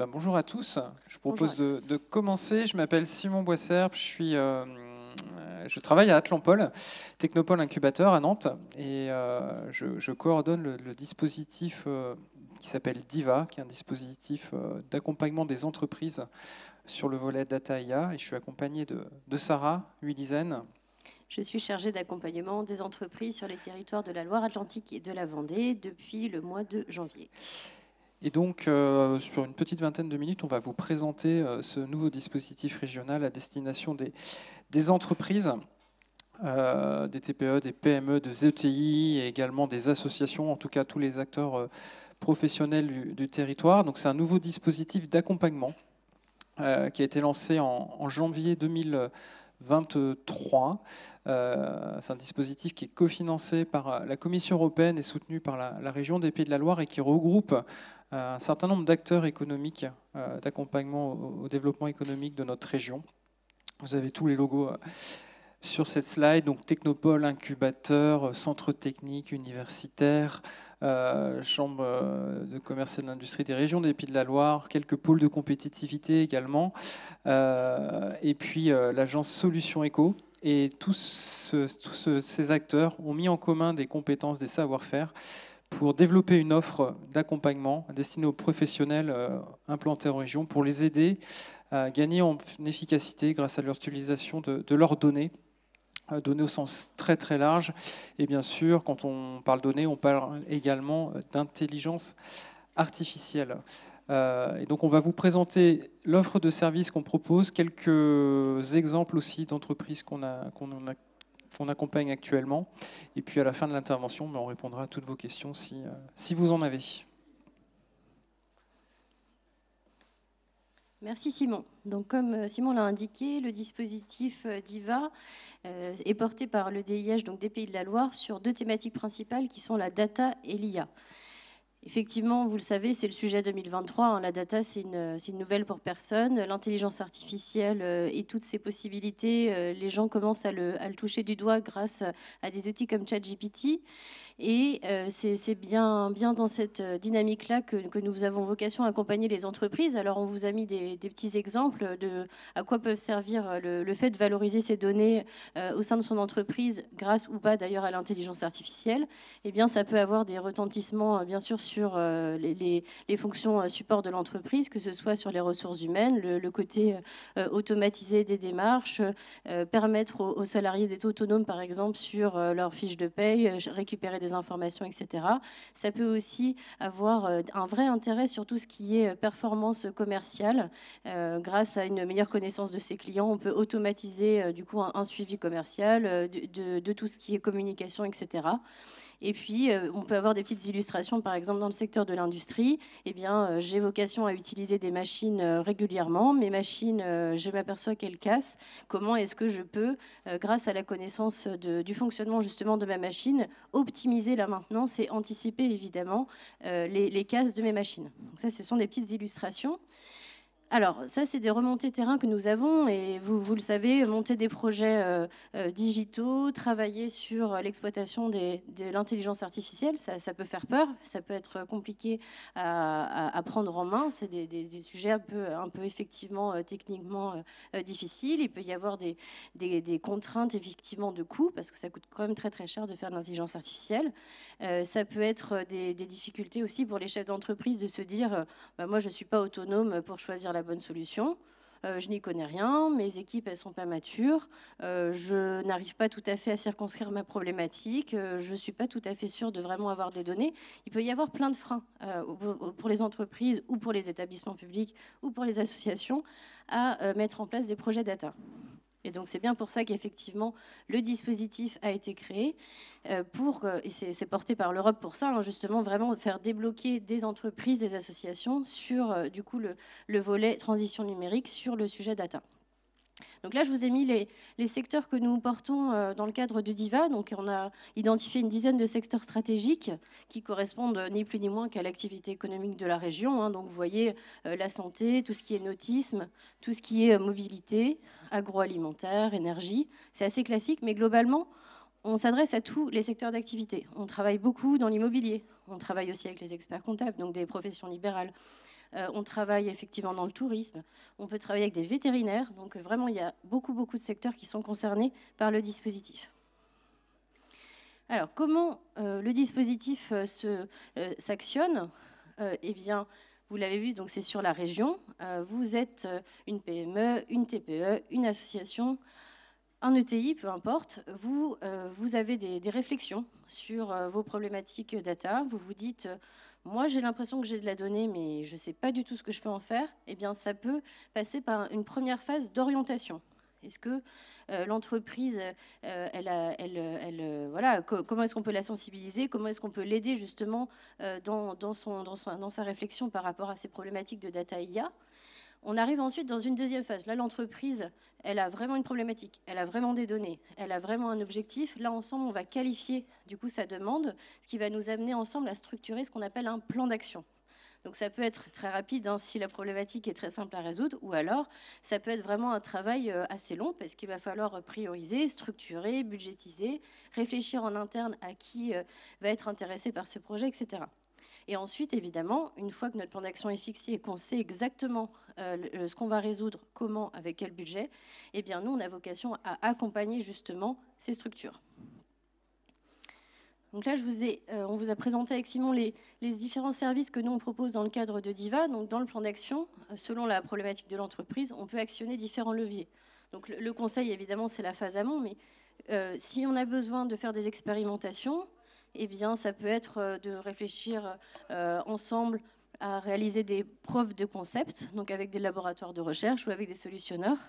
Bonjour à tous. Je propose Bonjour à tous. de commencer. Je m'appelle Simon Boisserpe. Je travaille à Atlampol, Technopole Incubateur à Nantes, et je coordonne le dispositif qui s'appelle DIVA, qui est un dispositif d'accompagnement des entreprises sur le volet Data IA. Et je suis accompagné de Sarah Huilizen. Je suis chargée d'accompagnement des entreprises sur les territoires de la Loire-Atlantique et de la Vendée depuis le mois de janvier. Et donc, sur une petite vingtaine de minutes, on va vous présenter ce nouveau dispositif régional à destination des entreprises, des TPE, des PME, des ETI et également des associations, en tout cas tous les acteurs professionnels du territoire. Donc, c'est un nouveau dispositif d'accompagnement qui a été lancé en janvier 2023. C'est un dispositif qui est cofinancé par la Commission européenne et soutenu par la région des Pays de la Loire et qui regroupe un certain nombre d'acteurs économiques d'accompagnement au développement économique de notre région. Vous avez tous les logos sur cette slide, donc Technopole, incubateur, centre technique, universitaire, chambre de commerce et de l'industrie des régions des Pays de la Loire, quelques pôles de compétitivité également, et puis l'agence Solutions Éco. Et tous ces acteurs ont mis en commun des compétences, des savoir-faire pour développer une offre d'accompagnement destinée aux professionnels implantés en région, pour les aider à gagner en efficacité grâce à l'utilisation de leurs données au sens très très large. Et bien sûr, quand on parle données, on parle également d'intelligence artificielle. Et donc on va vous présenter l'offre de services qu'on propose, quelques exemples aussi d'entreprises qu'on accompagne actuellement. Et puis à la fin de l'intervention, on répondra à toutes vos questions si vous en avez. Merci Simon. Donc, comme Simon l'a indiqué, le dispositif DIVA est porté par le DIH, donc des Pays de la Loire, sur deux thématiques principales qui sont la data et l'IA. Effectivement, vous le savez, c'est le sujet 2023. Hein. La data, c'est une nouvelle pour personne. L'intelligence artificielle et toutes ses possibilités, les gens commencent à le toucher du doigt grâce à des outils comme ChatGPT. Et c'est bien dans cette dynamique-là que nous avons vocation à accompagner les entreprises. Alors, on vous a mis des petits exemples de à quoi peuvent servir le fait de valoriser ces données au sein de son entreprise, grâce ou pas d'ailleurs à l'intelligence artificielle. Eh bien, ça peut avoir des retentissements, bien sûr, sur les fonctions support de l'entreprise, que ce soit sur les ressources humaines, le côté automatisé des démarches, permettre aux salariés d'être autonomes, par exemple, sur leur fiche de paye, récupérer des informations, etc. Ça peut aussi avoir un vrai intérêt sur tout ce qui est performance commerciale. Grâce à une meilleure connaissance de ses clients, on peut automatiser du coup un suivi commercial, de tout ce qui est communication, etc. Et puis, on peut avoir des petites illustrations, par exemple, dans le secteur de l'industrie. Eh bien, j'ai vocation à utiliser des machines régulièrement. Mes machines, je m'aperçois qu'elles cassent. Comment est-ce que je peux, grâce à la connaissance du fonctionnement justement de ma machine, optimiser la maintenance et anticiper évidemment les casses de mes machines. Donc ça, ce sont des petites illustrations. Alors, ça, c'est des remontées terrain que nous avons, et vous le savez, monter des projets digitaux, travailler sur l'exploitation de l'intelligence artificielle, ça peut faire peur, ça peut être compliqué à prendre en main. C'est des sujets un peu effectivement techniquement difficiles. Il peut y avoir des contraintes effectivement de coûts, parce que ça coûte quand même très très cher de faire de l'intelligence artificielle. Ça peut être des difficultés aussi pour les chefs d'entreprise de se dire moi je ne suis pas autonome pour choisir la bonne solution. Je n'y connais rien, mes équipes elles sont pas matures, je n'arrive pas tout à fait à circonscrire ma problématique, je ne suis pas tout à fait sûre de vraiment avoir des données. Il peut y avoir plein de freins pour les entreprises ou pour les établissements publics ou pour les associations à mettre en place des projets data. Et donc c'est bien pour ça qu'effectivement le dispositif a été créé et c'est porté par l'Europe pour ça, hein, justement vraiment faire débloquer des entreprises, des associations sur du coup le volet transition numérique sur le sujet data. Donc là, je vous ai mis les secteurs que nous portons dans le cadre de DIVA. Donc on a identifié une dizaine de secteurs stratégiques qui correspondent ni plus ni moins qu'à l'activité économique de la région. Hein. Donc vous voyez la santé, tout ce qui est nautisme, tout ce qui est mobilité, agroalimentaire, énergie. C'est assez classique, mais globalement, on s'adresse à tous les secteurs d'activité. On travaille beaucoup dans l'immobilier. On travaille aussi avec les experts comptables, donc des professions libérales. On travaille effectivement dans le tourisme. On peut travailler avec des vétérinaires. Donc vraiment, il y a beaucoup de secteurs qui sont concernés par le dispositif. Alors, comment le dispositif s'actionne? Eh bien, vous l'avez vu, donc c'est sur la région. Vous êtes une PME, une TPE, une association, un ETI, peu importe. Vous avez des réflexions sur vos problématiques data. Vous vous dites, moi j'ai l'impression que j'ai de la donnée, mais je ne sais pas du tout ce que je peux en faire. Eh bien, ça peut passer par une première phase d'orientation. Est-ce que l'entreprise, voilà, comment est-ce qu'on peut la sensibiliser? Comment est-ce qu'on peut l'aider justement dans sa réflexion par rapport à ces problématiques de data IA? On arrive ensuite dans une deuxième phase. Là, l'entreprise, elle a vraiment une problématique, elle a vraiment des données, elle a vraiment un objectif. Là, ensemble, on va qualifier du coup sa demande, ce qui va nous amener ensemble à structurer ce qu'on appelle un plan d'action. Donc ça peut être très rapide si la problématique est très simple à résoudre, ou alors ça peut être vraiment un travail assez long parce qu'il va falloir prioriser, structurer, budgétiser, réfléchir en interne à qui va être intéressé par ce projet, etc. Et ensuite, évidemment, une fois que notre plan d'action est fixé et qu'on sait exactement ce qu'on va résoudre, comment, avec quel budget, eh bien nous, on a vocation à accompagner justement ces structures. Donc là, on vous a présenté avec Simon les différents services que nous, on propose dans le cadre de DIVA. Donc dans le plan d'action, selon la problématique de l'entreprise, on peut actionner différents leviers. Donc le conseil, évidemment, c'est la phase amont, mais si on a besoin de faire des expérimentations, eh bien, ça peut être de réfléchir ensemble à réaliser des preuves de concept, donc avec des laboratoires de recherche ou avec des solutionneurs.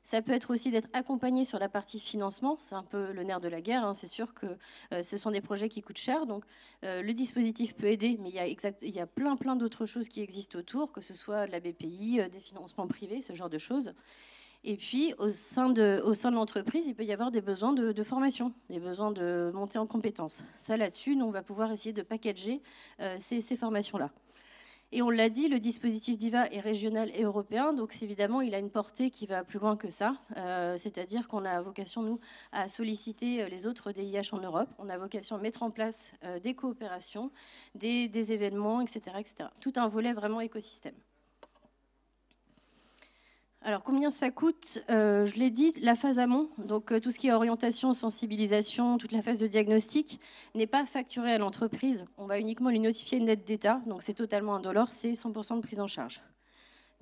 Ça peut être aussi d'être accompagné sur la partie financement, c'est un peu le nerf de la guerre, hein. C'est sûr que ce sont des projets qui coûtent cher, donc le dispositif peut aider, mais il y a plein d'autres choses qui existent autour, que ce soit de la BPI, des financements privés, ce genre de choses. Et puis, au sein de l'entreprise, il peut y avoir des besoins de formation, des besoins de montée en compétences. Ça, là-dessus, nous, on va pouvoir essayer de packager ces formations-là. Et on l'a dit, le dispositif DIVA est régional et européen, donc évidemment, il a une portée qui va plus loin que ça. C'est-à-dire qu'on a vocation, nous, à solliciter les autres DIH en Europe. On a vocation à mettre en place des coopérations, des événements, etc., etc. Tout un volet vraiment écosystème. Alors, combien ça coûte? Je l'ai dit, la phase amont, donc tout ce qui est orientation, sensibilisation, toute la phase de diagnostic, n'est pas facturée à l'entreprise. On va uniquement lui notifier une aide d'État, donc c'est totalement indolore, c'est 100% de prise en charge.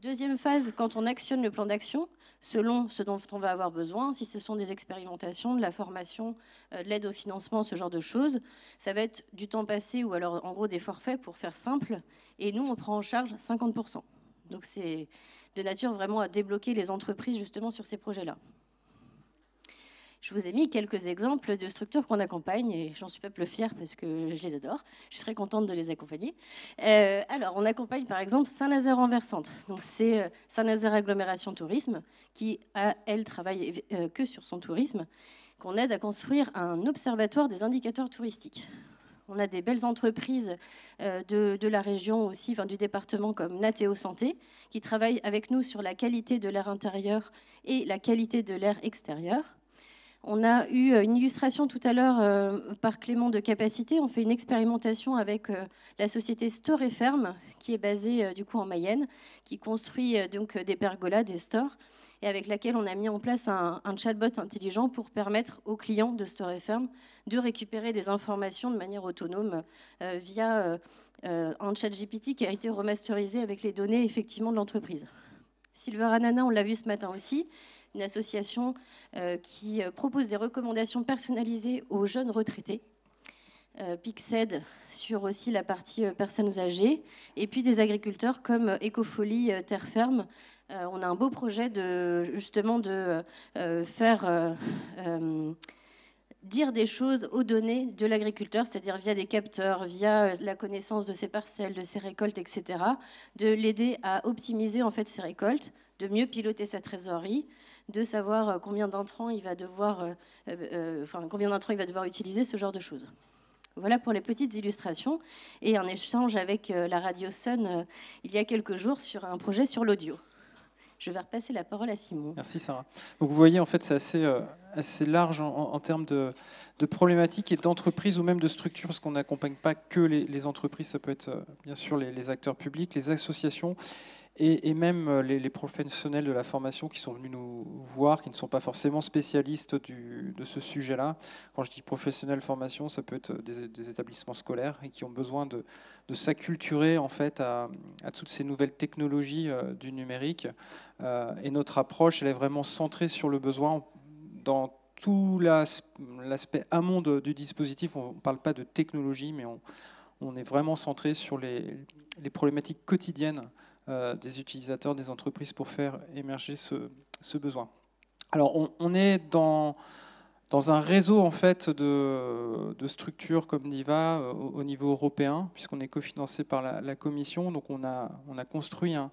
Deuxième phase, quand on actionne le plan d'action, selon ce dont on va avoir besoin, si ce sont des expérimentations, de la formation, de l'aide au financement, ce genre de choses, ça va être du temps passé ou alors en gros des forfaits pour faire simple, et nous on prend en charge 50%. Donc c'est de nature vraiment à débloquer les entreprises justement sur ces projets-là. Je vous ai mis quelques exemples de structures qu'on accompagne et j'en suis pas peu fière parce que je les adore. Je serais contente de les accompagner. Alors, on accompagne par exemple Saint-Nazaire-en-Versante. Donc, c'est Saint-Nazaire Agglomération Tourisme qui, elle, travaille que sur son tourisme, qu'on aide à construire un observatoire des indicateurs touristiques. On a des belles entreprises de la région aussi, enfin, du département comme Nateo Santé, qui travaillent avec nous sur la qualité de l'air intérieur et la qualité de l'air extérieur. On a eu une illustration tout à l'heure par Clément de Capacité. On fait une expérimentation avec la société Store et Ferme, qui est basée du coup en Mayenne, qui construit donc des pergolas, des stores, et avec laquelle on a mis en place un chatbot intelligent pour permettre aux clients de Store et Ferme de récupérer des informations de manière autonome via un chat GPT qui a été remasterisé avec les données effectivement de l'entreprise. Silver Anana, on l'a vu ce matin aussi, une association qui propose des recommandations personnalisées aux jeunes retraités. Pixed sur aussi la partie personnes âgées, et puis des agriculteurs comme Ecofolie, Terre Ferme. On a un beau projet justement de faire dire des choses aux données de l'agriculteur, c'est-à-dire via des capteurs, via la connaissance de ses parcelles, de ses récoltes, etc., de l'aider à optimiser en fait ses récoltes, de mieux piloter sa trésorerie, de savoir combien d'intrants il va devoir utiliser, ce genre de choses. Voilà pour les petites illustrations et un échange avec la Radio Sun il y a quelques jours sur un projet sur l'audio. Je vais repasser la parole à Simon. Merci Sarah. Donc vous voyez, en fait, c'est assez large en termes de problématiques et d'entreprises ou même de structures, parce qu'on n'accompagne pas que les entreprises, ça peut être bien sûr les acteurs publics, les associations et même les professionnels de la formation qui sont venus nous voir, qui ne sont pas forcément spécialistes de ce sujet-là. Quand je dis professionnels formation, ça peut être des établissements scolaires et qui ont besoin de s'acculturer en fait à toutes ces nouvelles technologies du numérique. Et notre approche, elle est vraiment centrée sur le besoin dans tout l'aspect amont du dispositif. On ne parle pas de technologie, mais on est vraiment centré sur les problématiques quotidiennes des utilisateurs, des entreprises pour faire émerger ce besoin. Alors, on est dans un réseau en fait de structures comme DIVA au niveau européen, puisqu'on est cofinancé par la Commission. Donc, on a construit un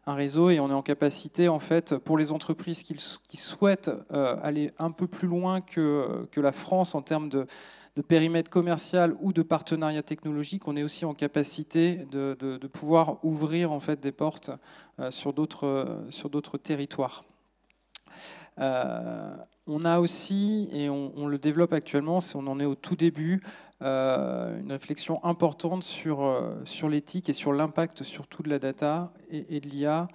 réseau et on est en capacité, en fait, pour les entreprises qui souhaitent aller un peu plus loin que la France en termes de périmètre commercial ou de partenariat technologique, on est aussi en capacité de pouvoir ouvrir en fait des portes sur d'autres territoires. On a aussi, et on le développe actuellement, on en est au tout début, une réflexion importante sur l'éthique et sur l'impact surtout de la data et de l'IA.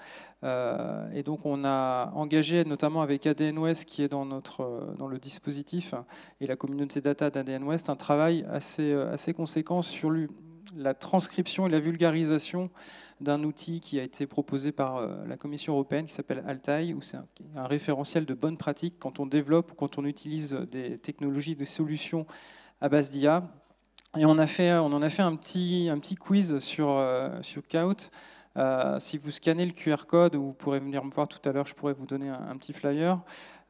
Et donc on a engagé notamment avec ADN Ouest qui est dans le dispositif et la communauté data d'ADN Ouest un travail assez conséquent sur la transcription et la vulgarisation d'un outil qui a été proposé par la Commission européenne qui s'appelle Altai, où c'est un référentiel de bonnes pratiques quand on développe ou quand on utilise des technologies, des solutions à base d'IA. Et on en a fait un petit quiz sur Kahoot. Si vous scannez le QR code, ou vous pourrez venir me voir tout à l'heure, je pourrais vous donner un petit flyer.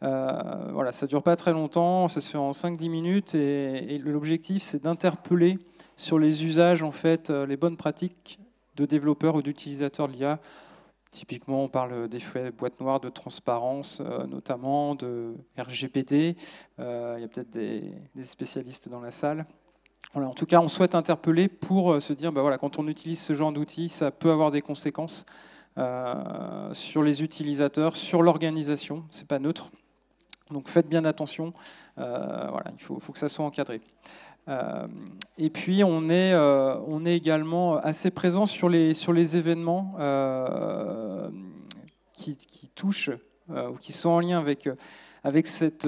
Voilà, ça ne dure pas très longtemps, ça se fait en 5-10 minutes et l'objectif c'est d'interpeller sur les usages, en fait, les bonnes pratiques de développeurs ou d'utilisateurs de l'IA. Typiquement, on parle d'effets boîte noire, de transparence, notamment de RGPD. Il y a peut-être des spécialistes dans la salle. Voilà, en tout cas, on souhaite interpeller pour se dire, voilà, quand on utilise ce genre d'outils, ça peut avoir des conséquences sur les utilisateurs, sur l'organisation. C'est pas neutre. Donc faites bien attention. Voilà, il faut que ça soit encadré. Et puis on est également assez présent sur les événements qui touchent ou qui sont en lien avec cette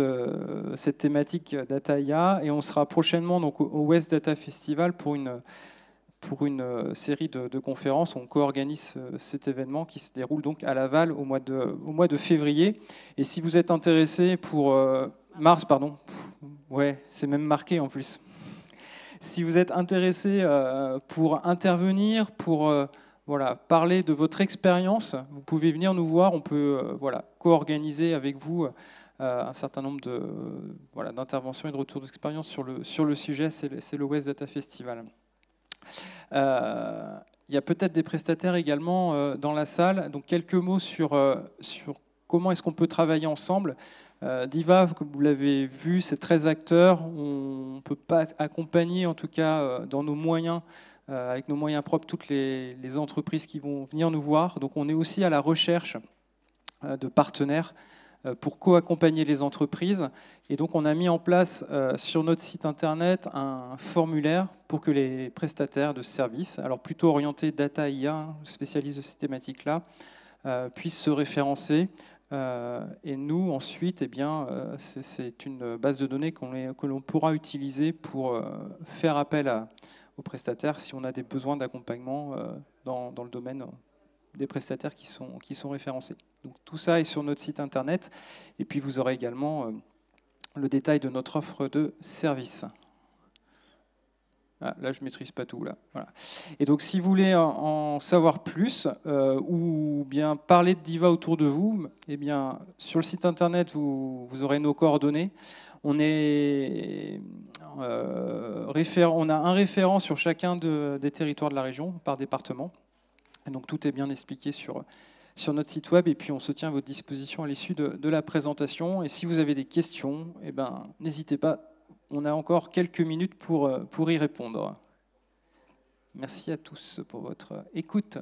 thématique Data IA, et on sera prochainement donc, au West Data Festival pour une série de conférences. On co-organise cet événement qui se déroule donc à Laval au mois de février. Et si vous êtes intéressé pour mars, pardon, ouais, c'est même marqué en plus. Si vous êtes intéressé pour intervenir, pour parler de votre expérience, vous pouvez venir nous voir. On peut co-organiser avec vous un certain nombre d'interventions et de retours d'expérience sur le sujet. C'est le West Data Festival. Il y a peut-être des prestataires également dans la salle. Donc quelques mots sur comment est-ce qu'on peut travailler ensemble. DIVA, comme vous l'avez vu, c'est 13 acteurs. On ne peut pas accompagner, en tout cas dans nos moyens, avec nos moyens propres, toutes les entreprises qui vont venir nous voir. Donc on est aussi à la recherche de partenaires pour co-accompagner les entreprises. Et donc on a mis en place sur notre site internet un formulaire pour que les prestataires de services, alors plutôt orientés data IA, spécialistes de ces thématiques-là, puissent se référencer. Et nous, ensuite, c'est une base de données que l'on pourra utiliser pour faire appel aux prestataires si on a des besoins d'accompagnement dans le domaine des prestataires qui sont référencés. Donc, tout ça est sur notre site internet. Et puis, vous aurez également le détail de notre offre de service. Ah, là, je ne maîtrise pas tout. Là. Voilà. Et donc, si vous voulez en savoir plus ou bien parler de DIVA autour de vous, eh bien, sur le site internet, vous aurez nos coordonnées. On a un référent sur chacun des territoires de la région, par département. Et donc, tout est bien expliqué sur notre site web. Et puis, on se tient à votre disposition à l'issue de la présentation. Et si vous avez des questions, eh ben, n'hésitez pas. On a encore quelques minutes pour y répondre. Merci à tous pour votre écoute.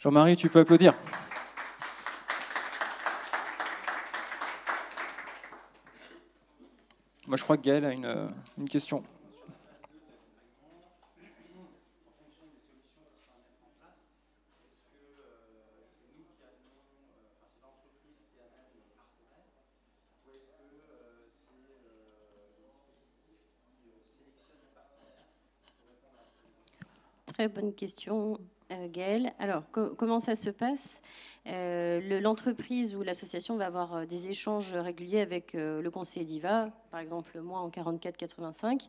Jean-Marie, tu peux applaudir. Moi, je crois que Gaël a une question. Très bonne question, Gaëlle. Alors, comment ça se passe? L'entreprise ou l'association va avoir des échanges réguliers avec le conseiller d'IVA, par exemple moi en 44-85,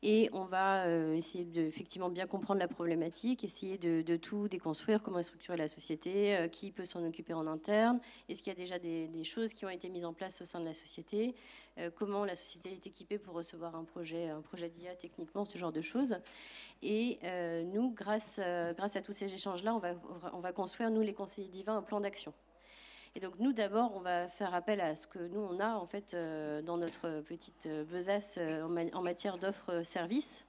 et on va essayer de effectivement bien comprendre la problématique, essayer de tout déconstruire, comment est structurée la société, qui peut s'en occuper en interne, est-ce qu'il y a déjà des choses qui ont été mises en place au sein de la société, comment la société est équipée pour recevoir un projet d'IA techniquement, ce genre de choses. Et nous, grâce à tous ces échanges-là, on va construire, nous les conseillers d'IVA, un plan d'action. Et donc nous, d'abord, on va faire appel à ce que nous, on a en fait dans notre petite besace en matière d'offres services.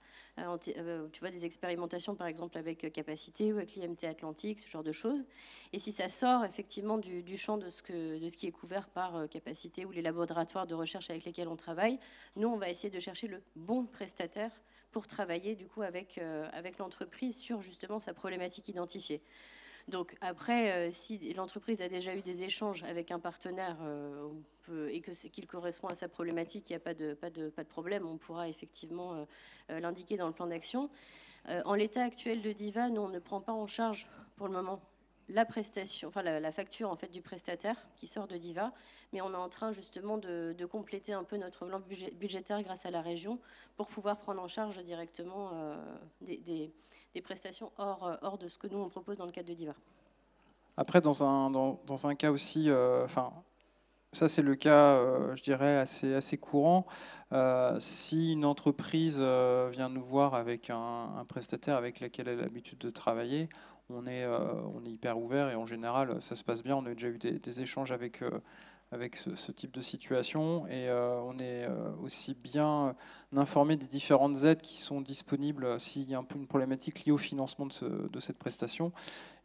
Tu vois, des expérimentations, par exemple, avec Capacité ou avec l'IMT Atlantique, ce genre de choses. Et si ça sort effectivement du champ de ce qui est couvert par Capacité ou les laboratoires de recherche avec lesquels on travaille, nous, on va essayer de chercher le bon prestataire pour travailler du coup avec l'entreprise sur justement sa problématique identifiée. Donc après, si l'entreprise a déjà eu des échanges avec un partenaire et qu'il correspond à sa problématique, il n'y a pas de problème, on pourra effectivement l'indiquer dans le plan d'action. En l'état actuel de DIVA, nous, on ne prend pas en charge pour le moment la prestation, enfin la facture en fait du prestataire qui sort de DIVA, mais on est en train justement de compléter un peu notre enveloppe budgétaire grâce à la région pour pouvoir prendre en charge directement des prestations hors de ce que nous on propose dans le cadre de DIVA. Après, dans un cas aussi, ça c'est le cas, je dirais, assez courant. Si une entreprise vient nous voir avec un prestataire avec lequel elle a l'habitude de travailler, on est hyper ouvert et en général ça se passe bien. On a déjà eu des échanges avec ce type de situation et on est aussi bien informé des différentes aides qui sont disponibles s'il y a une problématique liée au financement de cette prestation.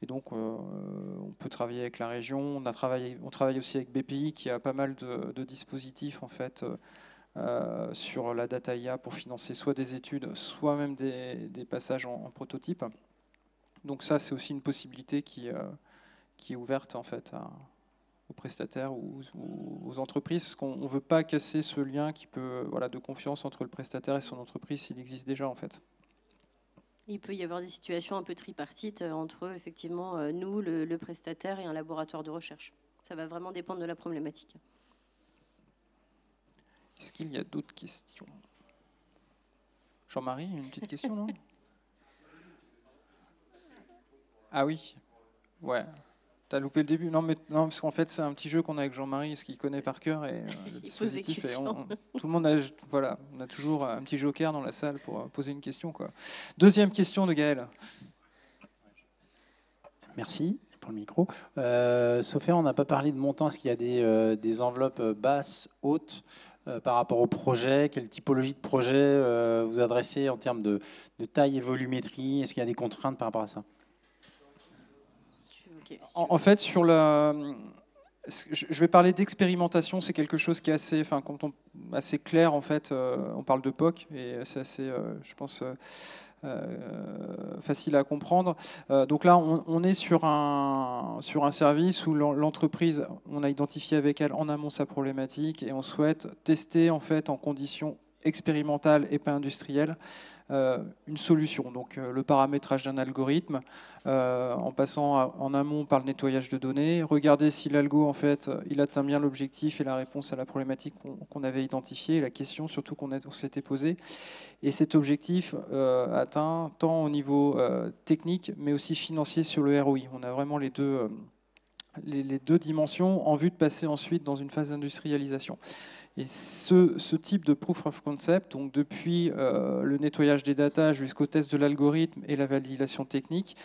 Et donc on peut travailler avec la région. On travaille aussi avec BPI qui a pas mal de dispositifs en fait sur la data IA pour financer soit des études, soit même des passages en prototype. Donc ça, c'est aussi une possibilité qui est ouverte en fait aux prestataires ou aux entreprises, parce qu'on ne veut pas casser ce lien de confiance entre le prestataire et son entreprise s'il existe déjà en fait. Il peut y avoir des situations un peu tripartites entre effectivement nous, le prestataire et un laboratoire de recherche. Ça va vraiment dépendre de la problématique. Est-ce qu'il y a d'autres questions? Jean-Marie, une petite question, non? Ah oui, ouais. T'as loupé le début. Non, parce qu'en fait, c'est un petit jeu qu'on a avec Jean-Marie, ce qu'il connaît par cœur. Et, le dispositif, tout le monde on a toujours un petit joker dans la salle pour poser une question, quoi. Deuxième question de Gaël. Merci pour le micro. Sophia, on n'a pas parlé de montant. Est-ce qu'il y a des enveloppes basses, hautes par rapport au projet? Quelle typologie de projet vous adressez en termes de taille et volumétrie? Est-ce qu'il y a des contraintes par rapport à ça? En fait, je vais parler d'expérimentation. C'est quelque chose qui est assez clair en fait. On parle de POC et c'est assez, je pense, facile à comprendre. Donc là, on est sur un service où l'entreprise, on a identifié avec elle en amont sa problématique et on souhaite tester en fait en conditions expérimentales et pas industrielles une solution. Donc le paramétrage d'un algorithme, en passant en amont par le nettoyage de données, regarder si l'algo en fait il atteint bien l'objectif et la réponse à la problématique qu'on avait identifiée, et la question surtout qu'on s'était posée. Et cet objectif atteint tant au niveau technique mais aussi financier sur le ROI. On a vraiment les deux dimensions en vue de passer ensuite dans une phase d'industrialisation. Et ce type de proof of concept, donc depuis le nettoyage des data jusqu'au test de l'algorithme et la validation technique,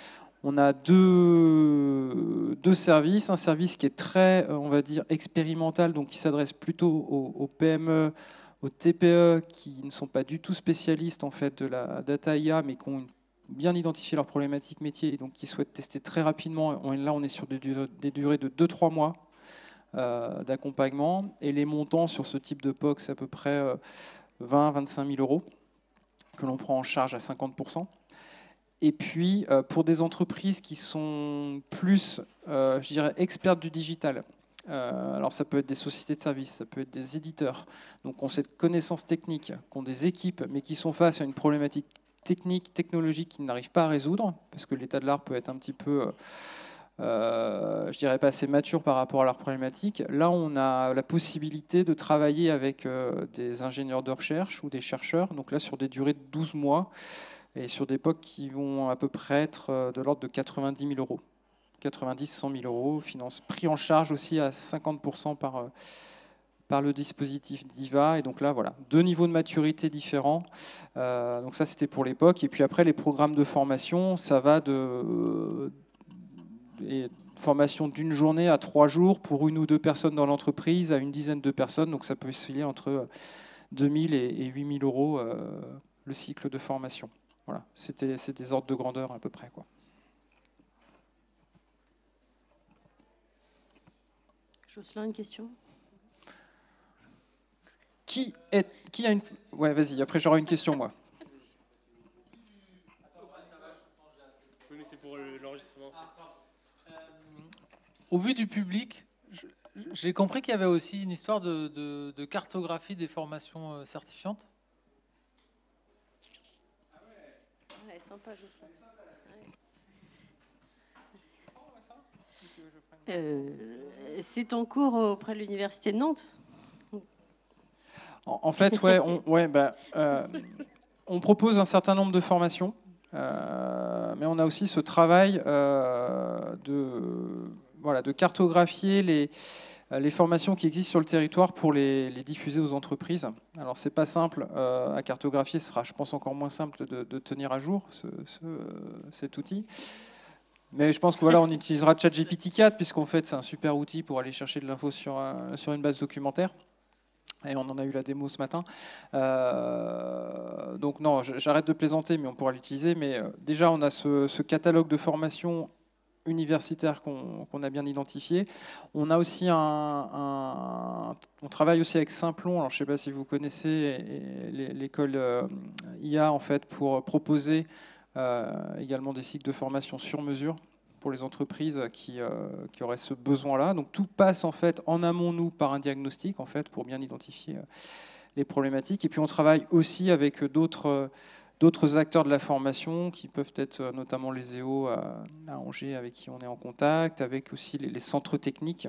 on a deux services. Un service qui est très, on va dire, expérimental, donc qui s'adresse plutôt aux PME, aux TPE qui ne sont pas du tout spécialistes en fait de la data IA, mais qui ont bien identifier leurs problématiques métiers et donc qui souhaitent tester très rapidement. Là, on est sur des durées de 2-3 mois d'accompagnement. Et les montants sur ce type de POC, c'est à peu près 20-25 000 euros que l'on prend en charge à 50%. Et puis, pour des entreprises qui sont plus, je dirais, expertes du digital, alors ça peut être des sociétés de services, ça peut être des éditeurs, donc qui ont cette connaissance technique, qui ont des équipes, mais qui sont face à une problématique technique, technologique qu'ils n'arrivent pas à résoudre, parce que l'état de l'art peut être un petit peu, je dirais pas assez mature par rapport à leurs problématiques. Là, on a la possibilité de travailler avec des ingénieurs de recherche ou des chercheurs, donc là sur des durées de 12 mois, et sur des POC qui vont à peu près être de l'ordre de 90 000 euros. 90-100 000 euros, pris en charge aussi à 50% par le dispositif DIVA. Et donc là, voilà, 2 niveaux de maturité différents. Donc ça, c'était pour l'époque. Et puis après, les programmes de formation, ça va de formation d'une journée à 3 jours pour 1 ou 2 personnes dans l'entreprise, à une dizaine de personnes. Donc ça peut osciller entre 2 000 et 8 000 euros le cycle de formation. Voilà, c'est des ordres de grandeur à peu près, quoi. Jocelyn, une question? Qui a une... Ouais, vas-y, après j'aurai une question, moi. Oui, mais c'est pour l'enregistrement. Au vu du public, j'ai compris qu'il y avait aussi une histoire de cartographie des formations certifiantes. Ouais, sympa, Jocelyn. C'est en cours auprès de l'Université de Nantes. En fait, ouais, on propose un certain nombre de formations, mais on a aussi ce travail de cartographier les formations qui existent sur le territoire pour les diffuser aux entreprises. Alors, c'est pas simple à cartographier, ce sera, je pense, encore moins simple de tenir à jour cet outil. Mais je pense que voilà, on utilisera ChatGPT 4 puisqu'en fait c'est un super outil pour aller chercher de l'info sur une base documentaire. Et on en a eu la démo ce matin. Donc non, j'arrête de plaisanter, mais on pourra l'utiliser. Mais déjà, on a ce catalogue de formation universitaire qu'on a bien identifié. On a aussi on travaille aussi avec Simplon. Alors je ne sais pas si vous connaissez l'école IA en fait pour proposer également des cycles de formation sur mesure pour les entreprises qui auraient ce besoin-là. Donc tout passe en fait en amont, nous, par un diagnostic en fait pour bien identifier les problématiques. Et puis on travaille aussi avec d'autres acteurs de la formation qui peuvent être notamment les EO à Angers avec qui on est en contact, avec aussi les centres techniques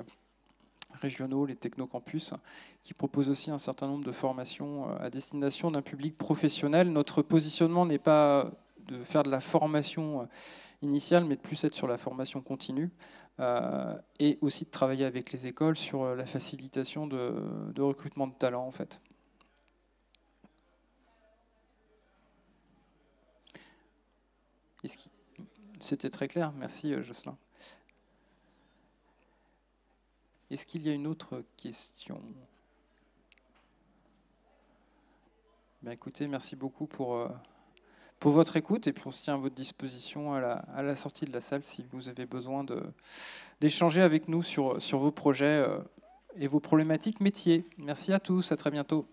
régionaux, les technocampus, qui proposent aussi un certain nombre de formations à destination d'un public professionnel. Notre positionnement n'est pas de faire de la formation initiale, mais de plus être sur la formation continue et aussi de travailler avec les écoles sur la facilitation de recrutement de talents, en fait. C'était très clair, merci Jocelyn. Est-ce qu'il y a une autre question? Bien, écoutez, merci beaucoup pour votre écoute et puis on se tient à votre disposition à la sortie de la salle si vous avez besoin d'échanger avec nous sur vos projets et vos problématiques métiers. Merci à tous, à très bientôt.